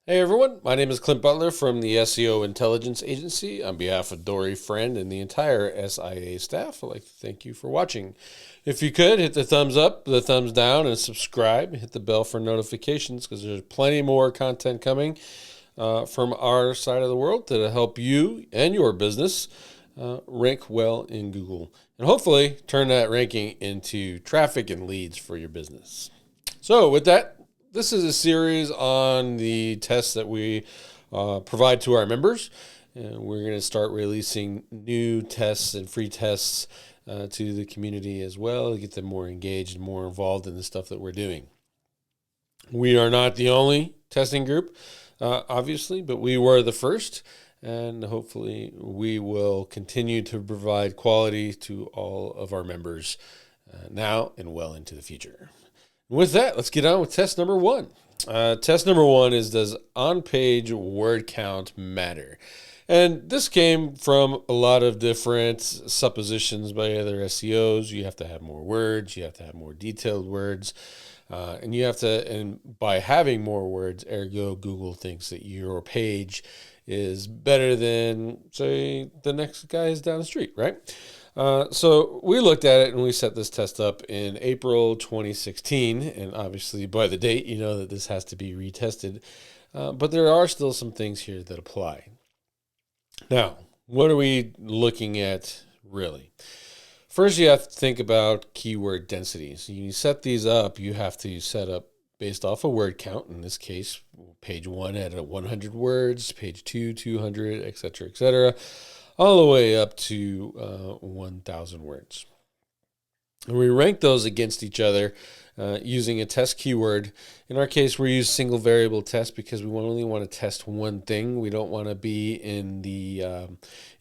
Hey everyone, my name is Clint Butler from the SEO Intelligence Agency. On behalf of Dory Friend and the entire SIA staff, I'd like to thank you for watching. If you could, hit the thumbs up, the thumbs down, and subscribe. Hit the bell for notifications because there's plenty more content coming from our side of the world to help you and your business rank well in Google. And hopefully turn that ranking into traffic and leads for your business. So with that, this is a series on the tests that we provide to our members. And we're going to start releasing new tests and free tests to the community as well to get them more engaged and more involved in the stuff that we're doing. We are not the only testing group, obviously, but we were the first. And hopefully we will continue to provide quality to all of our members now and well into the future. With that, let's get on with test number one. Test number one is, does on-page word count matter? And this came from a lot of different suppositions by other SEOs. You have to have more words, you have to have more detailed words, and by having more words, ergo, Google thinks that your page is better than, say, the next guy's down the street, right? So we looked at it and we set this test up in April 2016. And obviously by the date, you know that this has to be retested. But there are still some things here that apply. Now, what are we looking at really? First, you have to think about keyword density. So you set these up, you have to set up based off a word count. In this case, page 1 had 100 words, page 2, 200, etc., etc., all the way up to 1,000 words. And we rank those against each other using a test keyword. In our case, we use single variable test because we only want to test one thing. We don't want to be in the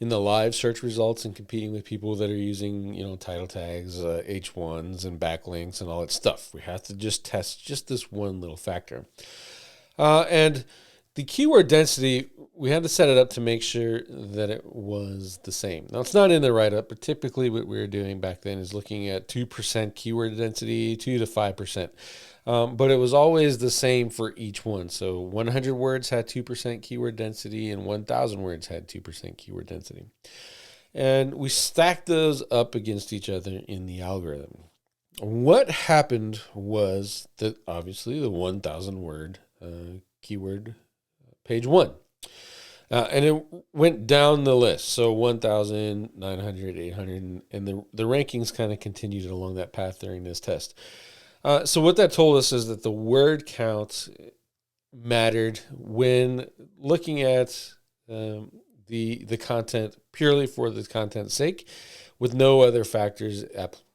live search results and competing with people that are using title tags, H1s, and backlinks and all that stuff. We have to just test just this one little factor. And the keyword density, we had to set it up to make sure that it was the same. Now, it's not in the write-up, but typically what we were doing back then is looking at 2% keyword density, 2 to 5%. But it was always the same for each one. So 100 words had 2% keyword density and 1,000 words had 2% keyword density. And we stacked those up against each other in the algorithm. What happened was that obviously the 1,000 word keyword page 1. And it went down the list. So 1,000, 900, 800, and the rankings kind of continued along that path during this test. So what that told us is that the word count mattered when looking at the content purely for the content's sake, with no other factors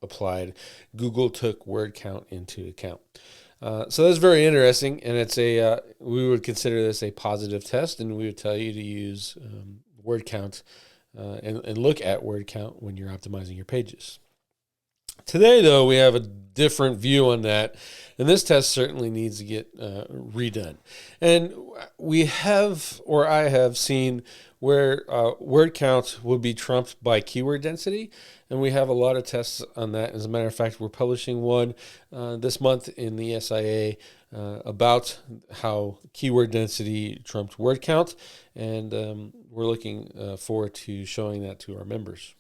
applied. Google took word count into account. So that's very interesting, and it's we would consider this a positive test, and we would tell you to use word count and look at word count when you're optimizing your pages. Today, though, we have a different view on that, and this test certainly needs to get redone. And I have seen where word count would be trumped by keyword density, and we have a lot of tests on that. As a matter of fact, we're publishing one this month in the SIA about how keyword density trumped word count, and we're looking forward to showing that to our members.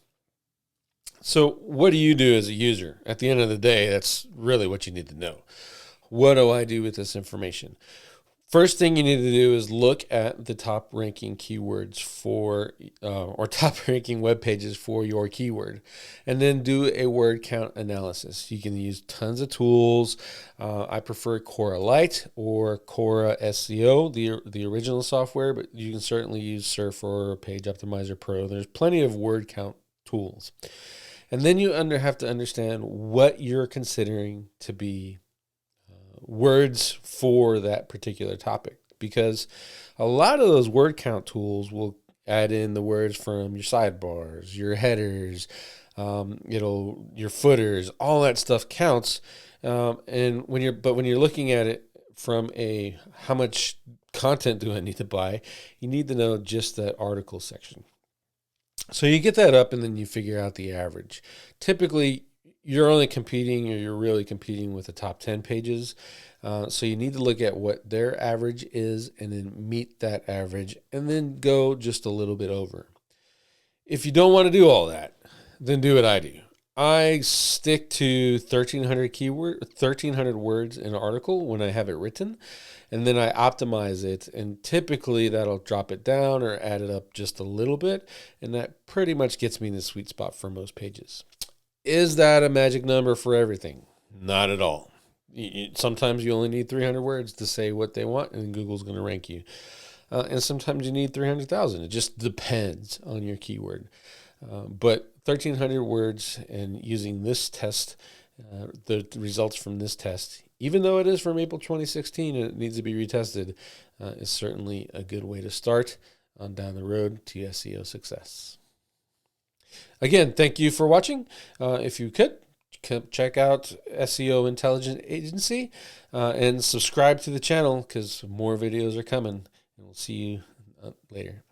So what do you do as a user? At the end of the day, that's really what you need to know. What do I do with this information? First thing you need to do is look at the top ranking keywords or top ranking web pages for your keyword, and then do a word count analysis. You can use tons of tools. I prefer Quora Lite or Quora SEO, the original software, but you can certainly use Surf or Page Optimizer Pro. There's plenty of word count tools. And then you have to understand what you're considering to be words for that particular topic, because a lot of those word count tools will add in the words from your sidebars, your headers, your footers, all that stuff counts. And when you're looking at it from how much content do I need to buy, you need to know just that article section. So you get that up and then you figure out the average. Typically, you're only competing, or you're really competing with the top 10 pages. So you need to look at what their average is and then meet that average and then go just a little bit over. If you don't want to do all that, then do what I do. I stick to 1,300 words in an article when I have it written, and then I optimize it, and typically that'll drop it down or add it up just a little bit, and that pretty much gets me in the sweet spot for most pages. Is that a magic number for everything? Not at all. Sometimes you only need 300 words to say what they want, and Google's going to rank you. And sometimes you need 300,000. It just depends on your keyword. But 1,300 words, and using this test, the results from this test, even though it is from April 2016 and it needs to be retested, is certainly a good way to start on down the road to SEO success. Again, thank you for watching. If you could, check out SEO Intelligence Agency and subscribe to the channel, because more videos are coming. And we'll see you later.